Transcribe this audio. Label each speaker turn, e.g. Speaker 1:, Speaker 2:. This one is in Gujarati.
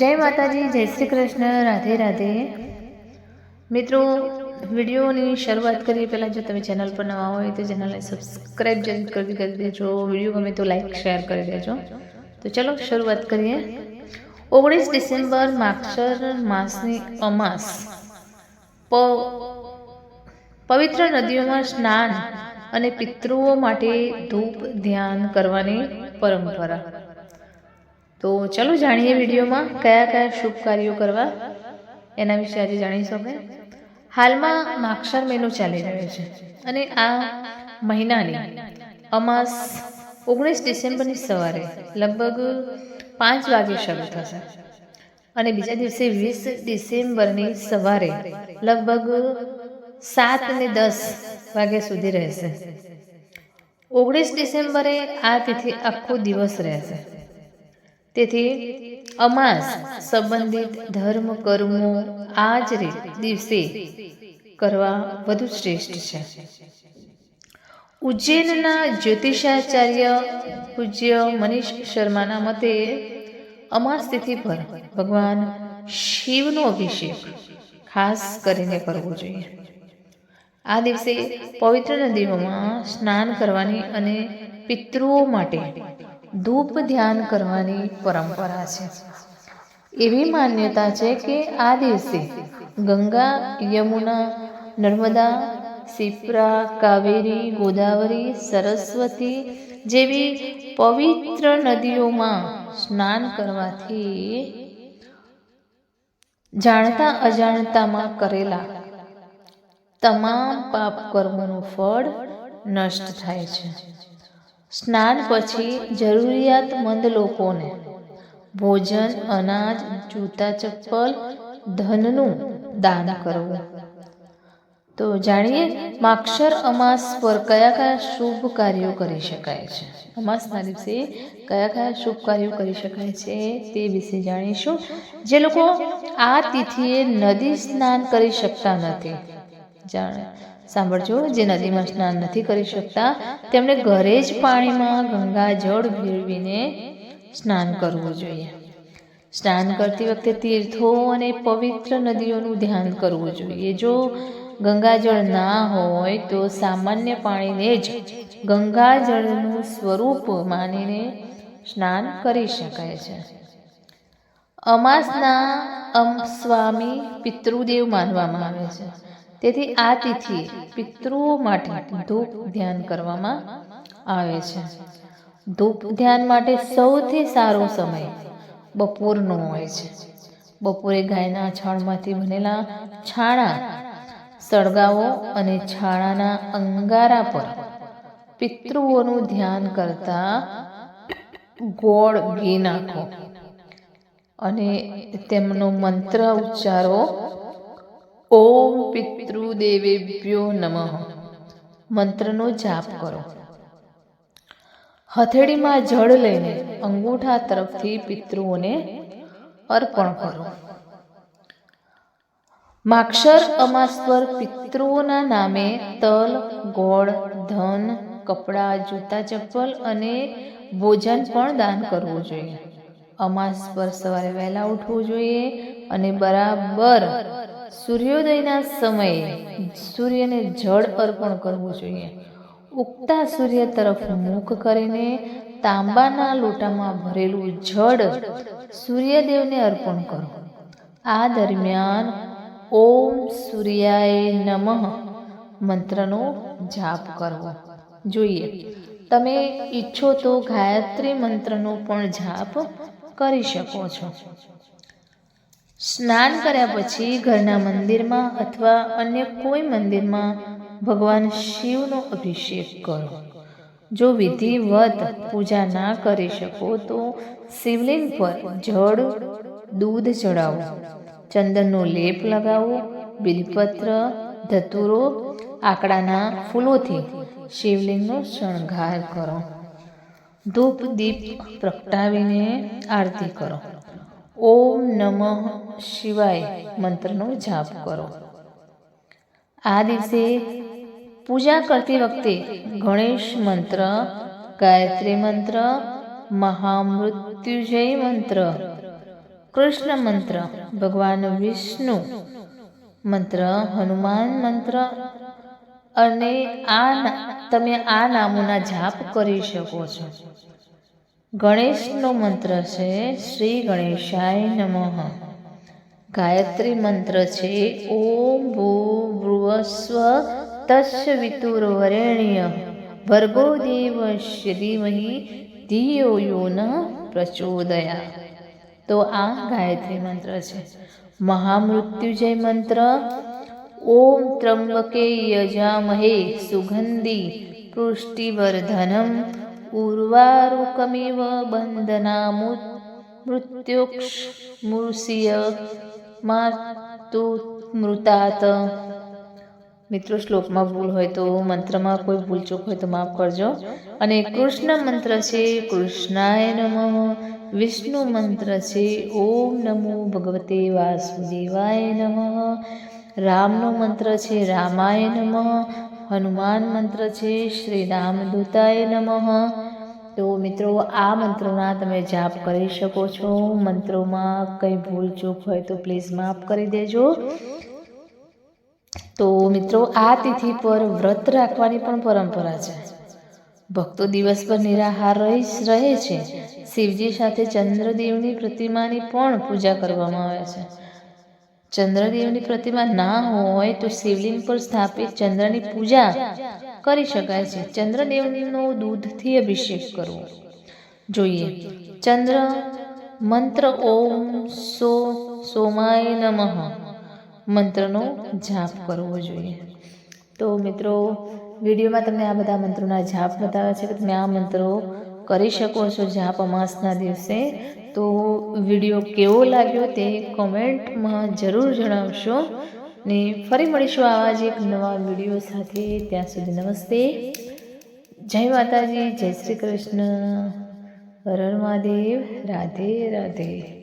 Speaker 1: જય માતાજી, જય શ્રી કૃષ્ણ, રાધે રાધે। મિત્રો, વિડીયોની શરૂઆત કરીએ પહેલાં જો તમે ચેનલ પર નવા હોય તો ચેનલને સબસ્ક્રાઈબ જરૂર કરી દેજો। વિડીયો ગમે તો લાઈક શેર કરી દેજો। તો ચલો શરૂઆત કરીએ। 19 ડિસેમ્બર માગશર માસની અમાસ, પવિત્ર નદીઓમાં સ્નાન અને પિતૃઓ માટે ધૂપ ધ્યાન કરવાની પરંપરા। તો ચલો જાણીએ વિડીયોમાં કયા કયા શુભ કાર્યો કરવા એના વિશે આજે જાણીશું આપણે। હાલમાં માગશર મહિનો ચાલી રહ્યો છે અને આ મહિનાની અમાસ 19 ડિસેમ્બરની સવારે લગભગ 5 વાગે શરૂ થશે અને બીજા દિવસે 20 ડિસેમ્બરની સવારે લગભગ 7 ને 10 વાગ્યા સુધી રહેશે। 19 ડિસેમ્બરે આ તિથિ આખો દિવસ રહેશે। તેથી અમાસ સંબંધિત ધર્મ કર્મો આ જ દિવસે કરવા વધુ શ્રેષ્ઠ છે। ઉજ્જૈનના જ્યોતિષાચાર્ય પૂજ્ય મનીષ શર્માના મતે અમાસ તિથિ પર ભગવાન શિવનો અભિષેક ખાસ કરીને કરવો જોઈએ। આ દિવસે પવિત્ર નદીઓમાં સ્નાન કરવાની અને પિતૃઓ માટે ધૂપ ધ્યાન કરવાની પરંપરા છે। એવી માન્યતા છે કે આ દિવસે ગંગા, યમુના, નર્મદા, શિપ્રા, કાવેરી, ગોદાવરી, સરસ્વતી જેવી પવિત્ર નદીઓમાં સ્નાન કરવાથી જાણતા અજાણતામાં કરેલા તમામ પાપ કર્મોનું ફળ નષ્ટ થાય છે। સ્નાન પછી જરૂરિયાતમંદ લોકોને ભોજન, અનાજ, જૂતા, ચપ્પલ, ધનનું દાન કરવું। તો જાણીએ માગશર અમાસ પર કયા કયા શુભ કાર્યો કરી શકાય છે। અમાસના દિવસે કયા કયા શુભ કાર્યો કરી શકાય છે તે વિશે જાણીશું। જે લોકો આ તિથિએ નદી સ્નાન કરી શકતા નથી, સાંભળજો, જે નદીમાં સ્નાન નથી કરી શકતા તેમણે ઘરે જ પાણીમાં ગંગા જળ ભેળવીને સ્નાન કરવું જોઈએ। સ્નાન કરતી વખતે તીર્થો અને પવિત્ર નદીઓનું ધ્યાન કરવું જોઈએ। જો ગંગાજળ ના હોય તો સામાન્ય પાણીને જ ગંગાજળનું સ્વરૂપ માનીને સ્નાન કરી શકાય છે। અમાસના સ્વામી પિતૃદેવ માનવામાં આવે છે, તેથી આ તિથિએ પિતૃઓ માટે ધૂપ ધ્યાન કરવામાં આવે છે। ધૂપ ધ્યાન માટે સૌથી સારો સમય બપોરનો હોય છે। બપોરે ગાયના છાણમાંથી બનેલા છાણા સળગાવો અને છાણાના અંગારા પર પિતૃઓનું ધ્યાન કરતા ગોળ ઘી નાખો અને તેમનો મંત્ર ઉચ્ચારો। ઓમ પિતૃદેવેભ્યો નમઃ મંત્રનો જાપ કરો। હથેળીમાં જળ લઈને અંગૂઠા તરફથી પિતૃઓને અર્પણ કરો। માગશર અમાસ પર પિતૃઓના નામે તલ, ગોળ, ધન, કપડાં, જૂતા, ચપ્પલ અને ભોજન પણ દાન કરવું જોઈએ। અમાસ પર સવારે વહેલા ઉઠવું જોઈએ અને બરાબર સૂર્યોદયના સમયે સૂર્યને જળ અર્પણ કરવું જોઈએ। ઉગતા સૂર્ય તરફ મુખ કરીને તાંબાના લોટામાં ભરેલું જળ સૂર્યદેવને અર્પણ કરો। આ દરમિયાન ઓમ સૂર્યાય નમઃ મંત્રનો જાપ કરવો જોઈએ। તમે ઈચ્છો તો ગાયત્રી મંત્રનો પણ જાપ કરી શકો છો। સ્નાન કર્યા પછી ઘરના મંદિરમાં અથવા અન્ય કોઈ મંદિરમાં ભગવાન શિવનો અભિષેક કરો। જો વિધિવત પૂજા ના કરી શકો તો શિવલિંગ પર જળ, દૂધ ચડાવો, ચંદનનો લેપ લગાવો, બિલપત્ર, ધતુરો, આકડાના ફૂલોથી શિવલિંગનો શણગાર કરો। ધૂપ દીપ પ્રગટાવીને આરતી કરો। ઓમ નમઃ શિવાય મંત્રનો જાપ કરો। આ દિવસે પૂજા કરતી વખતે ગણેશ મંત્ર, ગાયત્રી મંત્ર, મહામૃત્યુંજય મંત્ર, કૃષ્ણ મંત્ર ભગવાન વિષ્ણુ મંત્ર, હનુમાન મંત્ર અને તમે આ નામોના જાપ કરી શકો છો. ગણેશનો મંત્ર છે શ્રી ગણેશાય નમઃ. ગાયત્રી મંત્ર છે ઓમ ભૂર્ભુવસ્વ તસ્ય વિતુર્વરેણ્ય ભર્ગો દેવસ્ય ધીમહિ ધિયો યો ન પ્રચોદયાત. તો આ ગાયત્રી મંત્ર છે. મહામૃત્યુજય મંત્ર ઓમ ત્રંબકે યજામહે સુગંધી પુષ્ટિવર્ધનમ ઉર્વારુકમિવ બંધનામુત મૃત્યુક્ષમુર્ષિય માતુમૃતાત. મિત્રો શ્લોકમાં ભૂલ હોય તો મંત્રમાં કોઈ ભૂલચૂક હોય તો માફ કરજો. અને કૃષ્ણ મંત્ર છે કૃષ્ણાય નમઃ. વિષ્ણુ મંત્ર છે ઓમ નમો ભગવતે વાસુદેવાય નમઃ. રામનો મંત્ર છે રામાય નમઃ. હનુમાન મંત્ર છે શ્રી રામદૂતાય નમઃ. તો મિત્રો આ મંત્રોના તમે જાપ કરી શકો છો. મંત્રોમાં કંઈ ભૂલચૂક હોય તો પ્લીઝ માફ કરી દેજો. તો મિત્રો આ તિથિ પર વ્રત રાખવાની પણ પરંપરા છે. ભક્તો દિવસભર નિરાહાર રહે છે. શિવજી સાથે ચંદ્રદેવની પ્રતિમાની પણ પૂજા કરવામાં આવે છે. ચંદ્રદેવની પ્રતિમા ના હોય તો શિવલિંગ પર સ્થાપિત ચંદ્રની પૂજા કરી શકાય છે. ચંદ્રદેવનો દૂધથી અભિષેક કરવો જોઈએ. ચંદ્ર મંત્ર ઓમ સોમાય નમઃ મંત્રનો જાપ કરવો જોઈએ. તો મિત્રો વિડીયોમાં તમને આ બધા મંત્રોના જાપ બતાવ્યા છે કે તમે આ મંત્રો કરી શકો છો જાપ અમાસના દિવસે. તો વિડીયો કેવો લાગ્યો તે કોમેન્ટમાં જરૂર જણાવશો. ને ફરી મળીશું આવા જ એક નવા વિડીયો સાથે. ત્યાં સુધી નમસ્તે, જય માતાજી, જય શ્રી કૃષ્ણ, હર હર મહાદેવ, રાધે રાધે.